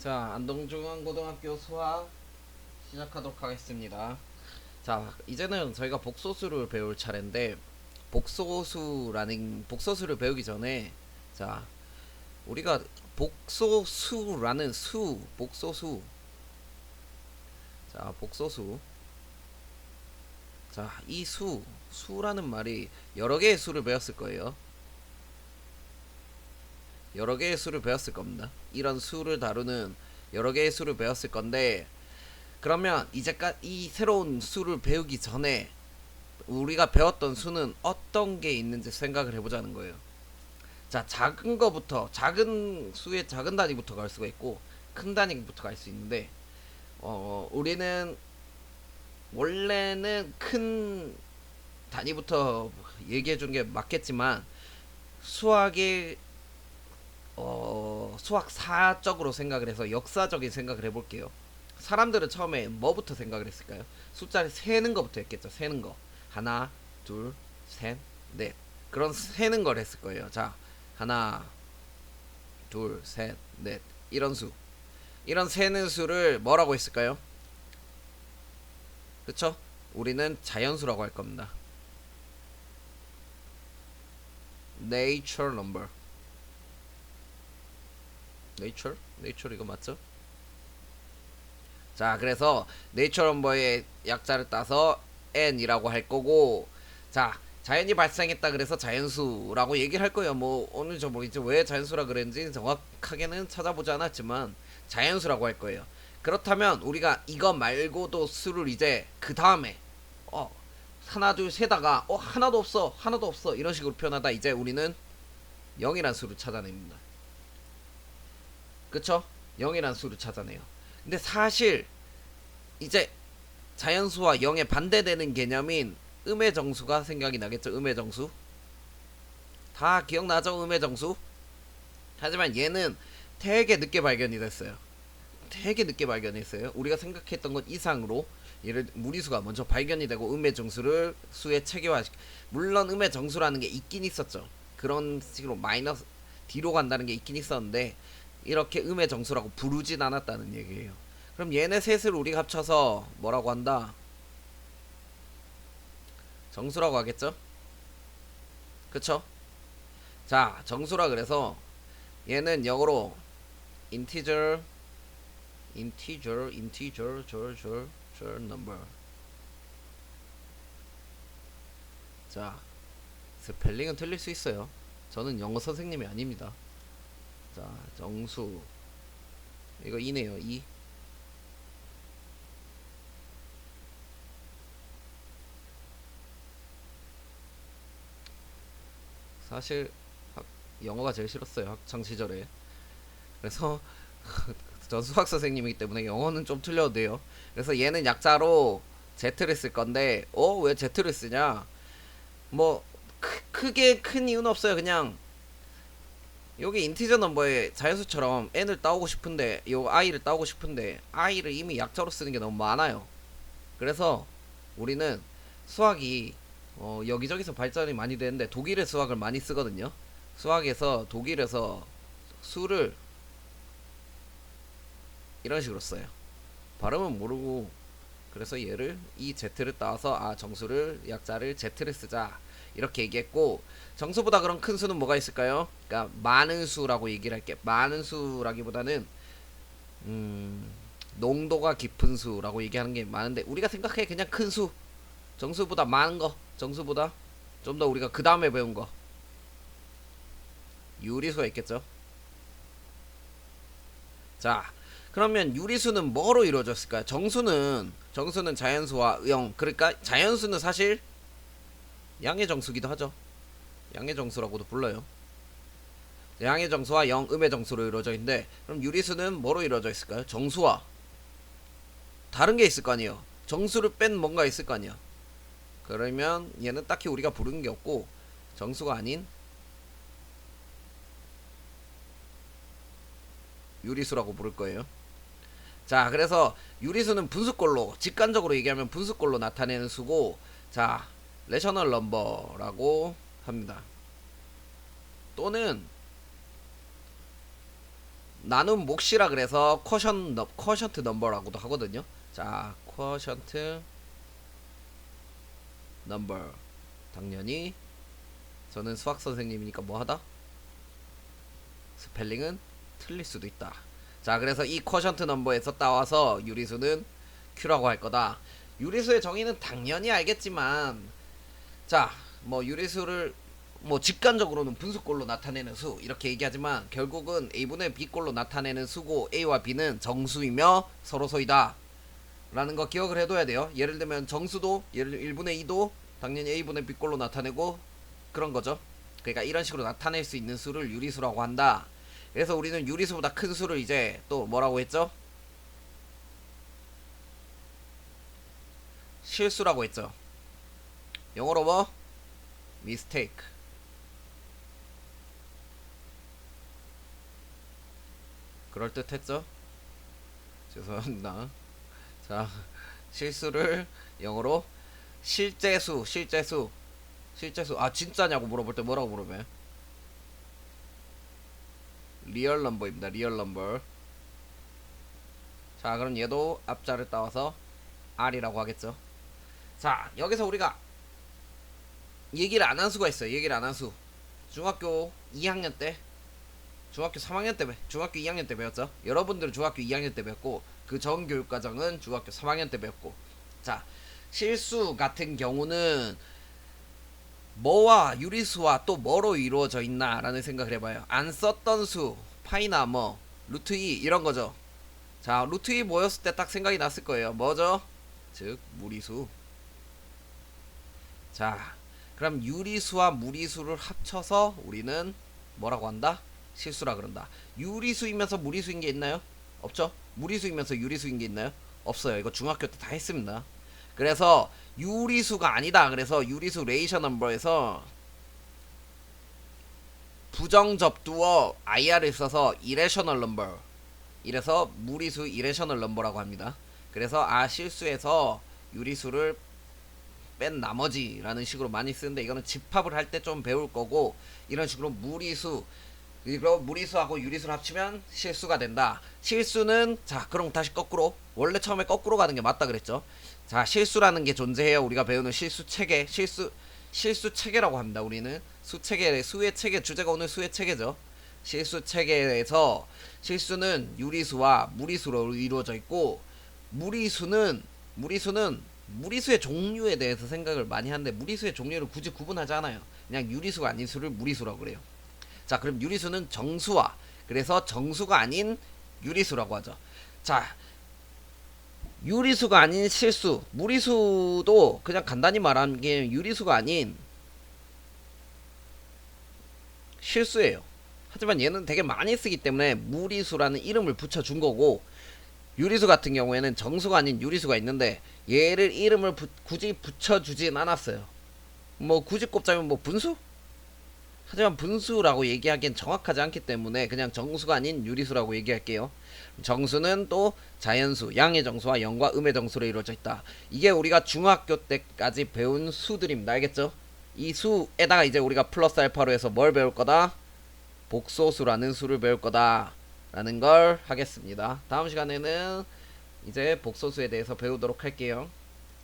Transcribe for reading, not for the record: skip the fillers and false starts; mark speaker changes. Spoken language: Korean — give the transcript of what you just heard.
Speaker 1: 자, 안동중앙고등학교 수학 시작하도록 하겠습니다. 자, 이제는 저희가 복소수를 배울 차례인데, 복소수를 배우기 전에, 자, 우리가 복소수, 자, 복소수, 자, 수라는 말이 여러 개의 수를 배웠을 거예요. 여러 개의 수를 배웠을 겁니다. 이런 수를 다루는 여러 개의 수를 배웠을 건데, 그러면 이제까지 이 새로운 수를 배우기 전에 우리가 배웠던 수는 어떤 게 있는지 생각을 해보자는 거예요. 자, 작은 수의 작은 단위부터 갈 수가 있고 큰 단위부터 갈 수 있는데, 우리는 원래는 큰 단위부터 얘기해 준 게 맞겠지만, 수학의 수학사적으로 생각을 해서 역사적인 생각을 해볼게요. 사람들은 처음에 뭐부터 생각을 했을까요? 숫자를 세는 거부터 했겠죠. 세는 거. 하나, 둘, 셋, 넷. 그런 세는 걸 했을 거예요. 자, 하나, 둘, 셋, 넷. 이런 수. 이런 세는 수를 뭐라고 했을까요? 그쵸? 우리는 자연수라고 할 겁니다. Nature number. Nature 이거 맞죠? 자, 그래서 네이처 넘버의 약자를 따서 n이라고 할 거고, 자, 자연이 발생했다 그래서 자연수라고 얘기를 할 거예요. 뭐 오늘 뭐 이제 왜 자연수라 그랬는지 정확하게는 찾아보지 않았지만 자연수라고 할 거예요. 그렇다면 우리가 이거 말고도 수를 이제 그 다음에 하나 둘 세다가 하나도 없어 이런 식으로 표현하다 이제 우리는 0이란 수를 찾아냅니다. 그쵸? 0이란 수를 찾아내요. 근데 사실 이제 자연수와 0에 반대되는 개념인 음의 정수가 생각이 나겠죠. 음의 정수. 다 기억나죠? 음의 정수. 하지만 얘는 되게 늦게 발견이 됐어요. 되게 늦게 발견했어요. 우리가 생각했던 것 이상으로 얘를 무리수가 먼저 발견이 되고 음의 정수를 수에 체계화. 물론 음의 정수라는 게 있긴 있었죠. 그런 식으로 마이너스 뒤로 간다는 게 있긴 있었는데 이렇게 음의 정수라고 부르진 않았다는 얘기예요. 그럼 얘네 셋을 우리가 합쳐서 뭐라고 한다? 정수라고 하겠죠? 그쵸? 자, 정수라 그래서 얘는 영어로 integer, number. 자, 스펠링은 틀릴 수 있어요. 저는 영어 선생님이 아닙니다. 자, 정수. 이거 이네요, 이. 사실 영어가 제일 싫었어요, 학창 시절에. 그래서 전 수학 선생님이기 때문에 영어는 좀 틀려도 돼요. 그래서 얘는 약자로 Z를 쓸 건데, 왜 Z를 쓰냐? 뭐 크게 큰 이유는 없어요. 그냥 여기 인티저 넘버에 자연수처럼 n을 따오고 싶은데, 요 i를 따오고 싶은데 i를 이미 약자로 쓰는 게 너무 많아요. 그래서 우리는 수학이 여기저기서 발전이 많이 되는데 독일의 수학을 많이 쓰거든요. 수학에서 독일에서 수를 이런 식으로 써요. 발음은 모르고. 그래서 얘를 이 Z를 따서 정수를 약자를 Z를 쓰자 이렇게 얘기했고, 정수보다 그런 큰 수는 뭐가 있을까요? 그러니까 많은 수라고 얘기를 할게. 많은 수라기보다는 농도가 깊은 수라고 얘기하는 게 많은데, 우리가 생각해 그냥 큰 수. 정수보다 많은 거. 정수보다 좀 더 우리가 그 다음에 배운 거. 유리수가 있겠죠. 자, 그러면 유리수는 뭐로 이루어졌을까요? 정수는 자연수와 0. 그러니까 자연수는 사실 양의 정수기도 하죠. 양의 정수라고도 불러요. 양의 정수와 0, 음의 정수로 이루어져 있는데, 그럼 유리수는 뭐로 이루어져 있을까요? 정수와 다른 게 있을 거 아니에요. 정수를 뺀 뭔가 있을 거 아니야. 그러면 얘는 딱히 우리가 부르는 게 없고 정수가 아닌 유리수라고 부를 거예요. 자, 그래서 유리수는 분수꼴로, 직관적으로 얘기하면 분수꼴로 나타내는 수고, 자, 레셔널 넘버라고 합니다. 또는 나눔 몫이라 그래서 쿼션트 넘버라고도 하거든요. 자, 쿼션트 넘버. 당연히 저는 수학 선생님이니까 뭐 하다? 스펠링은 틀릴 수도 있다. 자, 그래서 이 쿼션트 넘버에서 따와서 유리수는 Q라고 할 거다. 유리수의 정의는 당연히 알겠지만, 자, 뭐 유리수를 뭐 직관적으로는 분수꼴로 나타내는 수 이렇게 얘기하지만 결국은 A분의 B꼴로 나타내는 수고 A와 B는 정수이며 서로소이다 라는 거 기억을 해둬야 돼요. 예를 들면 정수도 1분의 2도 당연히 A분의 B꼴로 나타내고 그런 거죠. 그러니까 이런 식으로 나타낼 수 있는 수를 유리수라고 한다. 그래서 우리는 유리수보다 큰 수를 이제 또 뭐라고 했죠? 실수라고 했죠. 영어로 뭐? mistake. 그럴듯했죠? 죄송합니다. 자, 실수를 영어로 실제수. 아, 진짜냐고 물어볼 때 뭐라고 물어봐요? 리얼 넘버입니다. 리얼 넘버. 자, 그럼 얘도 앞자를 따와서 R이라고 하겠죠. 자, 여기서 우리가 얘기를 안 한 수가 있어요. 얘기를 안 한 수. 중학교 2학년 때, 중학교 3학년 때, 중학교 2학년 때 배웠죠. 여러분들은 중학교 2학년 때 배웠고 그 전 교육과정은 중학교 3학년 때 배웠고. 자, 실수 같은 경우는 뭐와 유리수와 또 뭐로 이루어져 있나 라는 생각을 해봐요. 안 썼던 수, 파이나 뭐 루트 2 이런 거죠. 자, 루트 2 모였을 때 딱 생각이 났을 거예요. 뭐죠? 즉 무리수. 자, 그럼 유리수와 무리수를 합쳐서 우리는 뭐라고 한다? 실수라 그런다. 유리수이면서 무리수인 게 있나요? 없죠? 무리수이면서 유리수인 게 있나요? 없어요. 이거 중학교 때 다 했습니다. 그래서 유리수가 아니다. 그래서 유리수 레이셔 넘버에서 부정접두어 IR을 써서 irrational number, 이래서 무리수 irrational number라고 합니다. 그래서 실수에서 유리수를 뺀 나머지라는 식으로 많이 쓰는데 이거는 집합을 할 때 좀 배울 거고, 이런 식으로 무리수, 그리고 무리수하고 유리수를 합치면 실수가 된다. 실수는, 자, 그럼 다시 거꾸로, 원래 처음에 거꾸로 가는 게 맞다 그랬죠. 자, 실수라는 게 존재해요. 우리가 배우는 실수 체계, 실수 체계라고 합니다. 우리는 수체계, 수의 체계, 주제가 오늘 수의 체계죠. 실수 체계에서 실수는 유리수와 무리수로 이루어져 있고, 무리수는 무리수의 종류에 대해서 생각을 많이 하는데 무리수의 종류를 굳이 구분하지 않아요. 그냥 유리수가 아닌 수를 무리수라고 그래요. 자, 그럼 유리수는 정수와, 그래서 정수가 아닌 유리수라고 하죠. 자, 유리수가 아닌 실수, 무리수도 그냥 간단히 말하는 게 유리수가 아닌 실수예요. 하지만 얘는 되게 많이 쓰기 때문에 무리수라는 이름을 붙여준 거고, 유리수 같은 경우에는 정수가 아닌 유리수가 있는데 얘를 이름을 굳이 붙여주진 않았어요. 뭐 굳이 꼽자면 뭐 분수? 하지만 분수라고 얘기하기엔 정확하지 않기 때문에 그냥 정수가 아닌 유리수라고 얘기할게요. 정수는 또 자연수, 양의 정수와 영과 음의 정수로 이루어져 있다. 이게 우리가 중학교 때까지 배운 수들입니다. 알겠죠? 이 수에다가 이제 우리가 플러스 알파로 해서 뭘 배울 거다? 복소수라는 수를 배울 거다 라는 걸 하겠습니다. 다음 시간에는 이제 복소수에 대해서 배우도록 할게요.